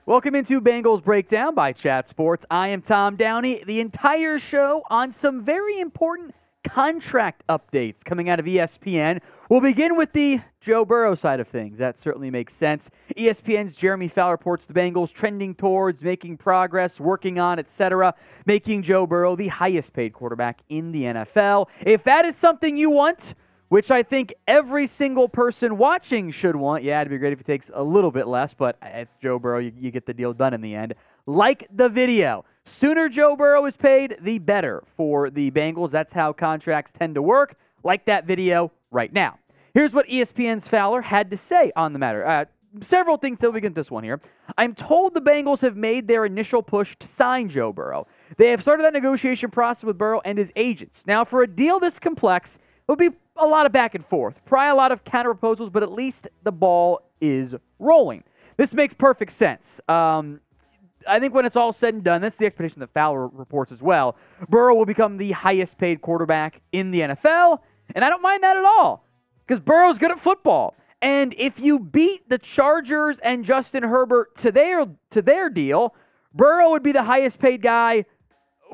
Welcome into Bengals Breakdown by Chat Sports. I am Tom Downey. The entire show on some very important contract updates coming out of ESPN. We'll begin with the Joe Burrow side of things. That certainly makes sense. ESPN's Jeremy Fowler reports the Bengals trending towards making progress, working on, etc., making Joe Burrow the highest paid quarterback in the NFL. If that is something you want, which I think every single person watching should want. Yeah, it'd be great if it takes a little bit less, but it's Joe Burrow. You get the deal done in the end. Like the video. Sooner Joe Burrow is paid, the better for the Bengals. That's how contracts tend to work. Like that video right now. Here's what ESPN's Fowler had to say on the matter. Several things till we get this one here. I'm told the Bengals have made their initial push to sign Joe Burrow. They have started that negotiation process with Burrow and his agents. Now, for a deal this complex, it would be a lot of back and forth, probably a lot of counter proposals, but at least the ball is rolling. This makes perfect sense. I think when it's all said and done, that's the expectation that Fowler reports as well. Burrow will become the highest paid quarterback in the NFL, and I don't mind that at all because Burrow's good at football. And if you beat the Chargers and Justin Herbert to their deal, Burrow would be the highest paid guy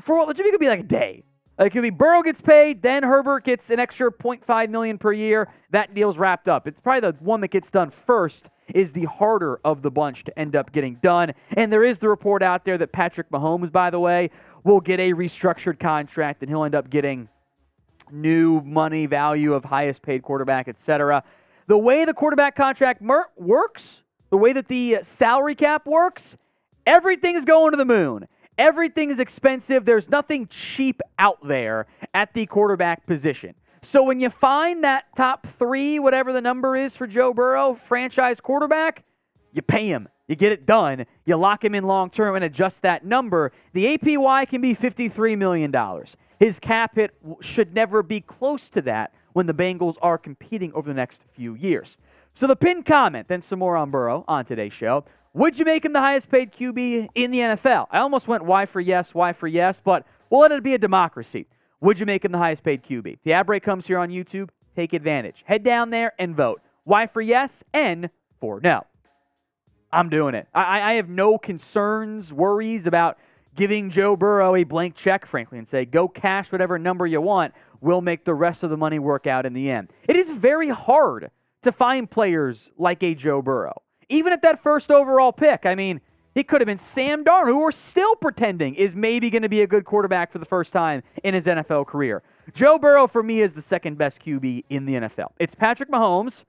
for what could be like a day. It could be Burrow gets paid, then Herbert gets an extra $0.5 million per year. That deal's wrapped up. It's probably the one that gets done first is the harder of the bunch to end up getting done. And there is the report out there that Patrick Mahomes, by the way, will get a restructured contract and he'll end up getting new money value of highest paid quarterback, etc. The way the quarterback contract works, the way that the salary cap works, everything's going to the moon. Everything is expensive. There's nothing cheap out there at the quarterback position. So when you find that top three, whatever the number is for Joe Burrow, franchise quarterback, you pay him. You get it done. You lock him in long term and adjust that number. The APY can be $53 million. His cap hit should never be close to that when the Bengals are competing over the next few years. So the pinned comment, then some more on Burrow on today's show. Would you make him the highest paid QB in the NFL? I almost went why for yes, but we'll let it be a democracy. Would you make him the highest paid QB? The ad break comes here on YouTube. Take advantage. Head down there and vote. Y for yes, N for no. I'm doing it. I have no concerns, worries about giving Joe Burrow a blank check, frankly, and say, go cash whatever number you want. We'll make the rest of the money work out in the end. It is very hard to find players like a Joe Burrow. Even at that first overall pick, I mean, it could have been Sam Darnold, who we're still pretending is maybe going to be a good quarterback for the first time in his NFL career. Joe Burrow, for me, is the second best QB in the NFL. It's Patrick Mahomes.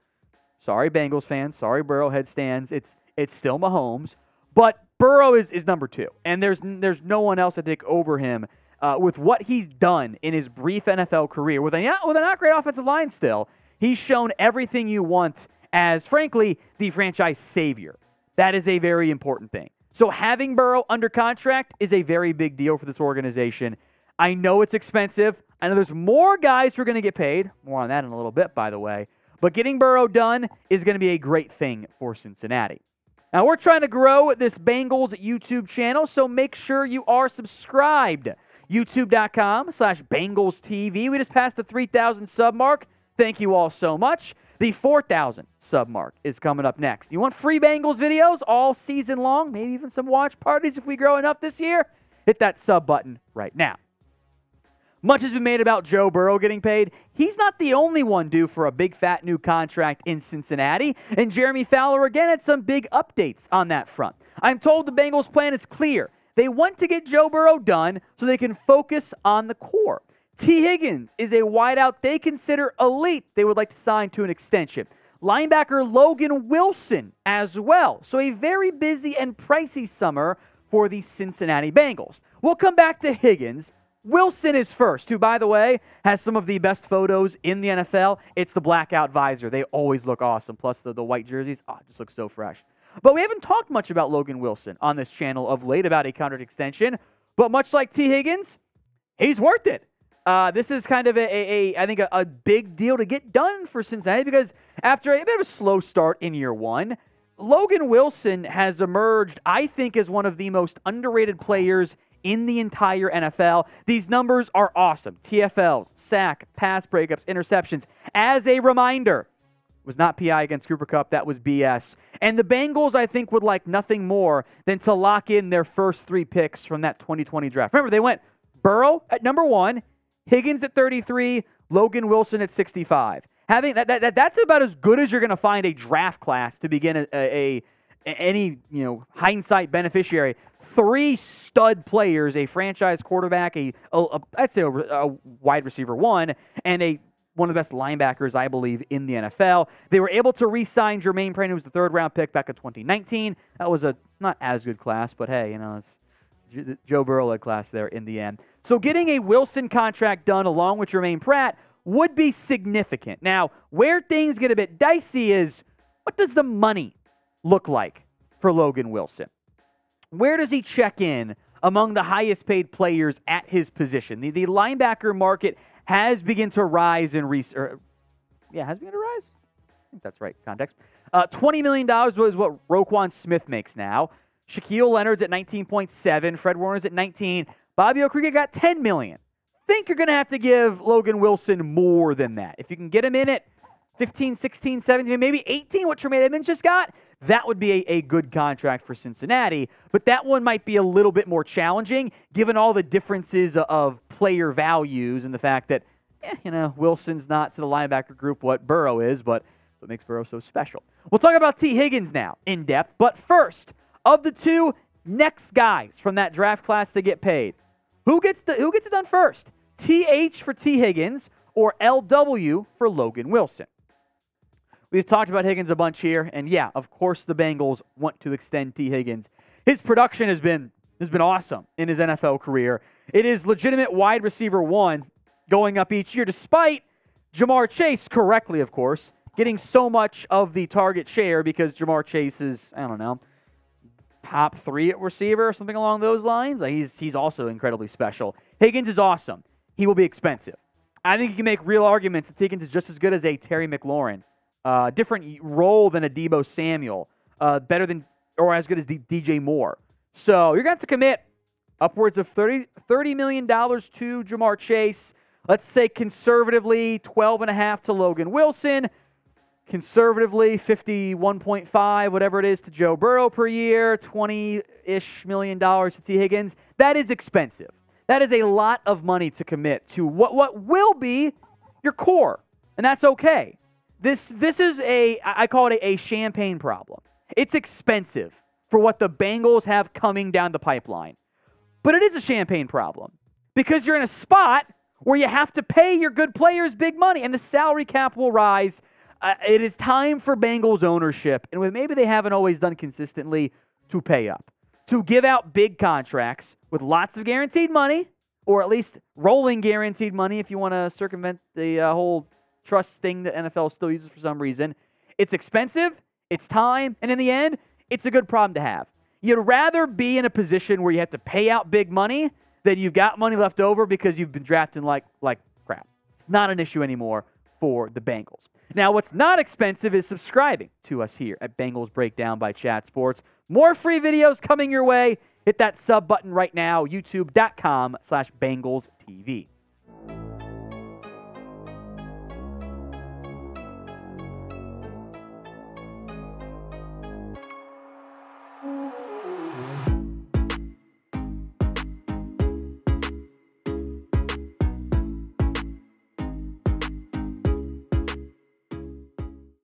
Sorry, Bengals fans. Sorry, Burrow head stands. It's still Mahomes. But Burrow is number two. And there's no one else to take over him with what he's done in his brief NFL career. With a not great offensive line still, he's shown everything you want as, frankly, the franchise savior. That is a very important thing. So having Burrow under contract is a very big deal for this organization. I know it's expensive. I know there's more guys who are going to get paid. More on that in a little bit, by the way. But getting Burrow done is going to be a great thing for Cincinnati. Now, we're trying to grow this Bengals YouTube channel, so make sure you are subscribed. YouTube.com/BengalsTV. We just passed the 3,000 sub mark. Thank you all so much. The 4,000 sub mark is coming up next. You want free Bengals videos all season long, maybe even some watch parties if we grow enough this year? Hit that sub button right now. Much has been made about Joe Burrow getting paid. He's not the only one due for a big fat new contract in Cincinnati, and Jeremy Fowler again had some big updates on that front. I'm told the Bengals' plan is clear. They want to get Joe Burrow done so they can focus on the core. Tee Higgins is a wideout they consider elite. They would like to sign to an extension. Linebacker Logan Wilson as well. So a very busy and pricey summer for the Cincinnati Bengals. We'll come back to Higgins. Wilson is first, who, by the way, has some of the best photos in the NFL. It's the blackout visor. They always look awesome. Plus the white jerseys. Oh, it just looks so fresh. But we haven't talked much about Logan Wilson on this channel of late about a contract extension. But much like Tee Higgins, he's worth it. This is kind of I think a big deal to get done for Cincinnati because after a bit of a slow start in year one, Logan Wilson has emerged, I think, as one of the most underrated players in the entire NFL. These numbers are awesome. TFLs, sack, pass breakups, interceptions. As a reminder, was not PI against Cooper Kupp. That was BS. And the Bengals, I think, would like nothing more than to lock in their first 3 picks from that 2020 draft. Remember, they went Burrow at number 1, Higgins at 33, Logan Wilson at 65. Having that's about as good as you're going to find a draft class to begin any hindsight beneficiary. 3 stud players, a franchise quarterback, I'd say a wide receiver 1, and one of the best linebackers, I believe, in the NFL. They were able to re-sign Jermaine Prain, who was the 3rd-round pick back in 2019. That was a not as good class, but hey, it's Joe Burrow-led class there in the end. So getting a Wilson contract done along with Jermaine Pratt would be significant. Now, where things get a bit dicey is, what does the money look like for Logan Wilson? Where does he check in among the highest paid players at his position? The linebacker market has begun to rise in has begun to rise? I think that's right, context. $20 million was what Roquan Smith makes now. Shaquille Leonard's at 19.7, Fred Warner's at 19, Bobby Okereke got $10 million. Think you're going to have to give Logan Wilson more than that. If you can get him in at 15, 16, 17, maybe 18, what Tremaine Edmonds just got, that would be a good contract for Cincinnati. But that one might be a little bit more challenging, given all the differences of player values and the fact that, Wilson's not to the linebacker group what Burrow is, but what makes Burrow so special. We'll talk about Tee Higgins now in depth. But first, of the 2 next guys from that draft class to get paid, who gets it done first? TH for Tee Higgins or LW for Logan Wilson? We've talked about Higgins a bunch here, and yeah, of course the Bengals want to extend Tee Higgins. His production has been awesome in his NFL career. It is legitimate wide receiver 1 going up each year, despite Jamar Chase, correctly of course, getting so much of the target share because Jamar Chase is, top 3 at receiver or something along those lines. He's also incredibly special. Higgins is awesome. He will be expensive. I think you can make real arguments that Higgins is just as good as a Terry McLaurin. Different role than a Deebo Samuel. Better than or as good as DJ Moore. So you're going to have to commit upwards of $30 million to Jamar Chase. Let's say conservatively $12.5 to Logan Wilson. Conservatively, $51.5, whatever it is, to Joe Burrow per year, $20-ish million to Tee Higgins. That is expensive. That is a lot of money to commit to what will be your core, and that's okay. This is I call it a champagne problem. It's expensive for what the Bengals have coming down the pipeline, but it is a champagne problem because you're in a spot where you have to pay your good players big money, and the salary cap will rise. It is time for Bengals ownership, and maybe they haven't always done consistently, to pay up, to give out big contracts with lots of guaranteed money, or at least rolling guaranteed money if you want to circumvent the whole trust thing that NFL still uses for some reason. It's expensive, it's time, and in the end, it's a good problem to have. You'd rather be in a position where you have to pay out big money than you've got money left over because you've been drafting like crap. It's not an issue anymore for the Bengals. Now, what's not expensive is subscribing to us here at Bengals Breakdown by Chat Sports. More free videos coming your way. Hit that sub button right now, youtube.com/BengalsTV.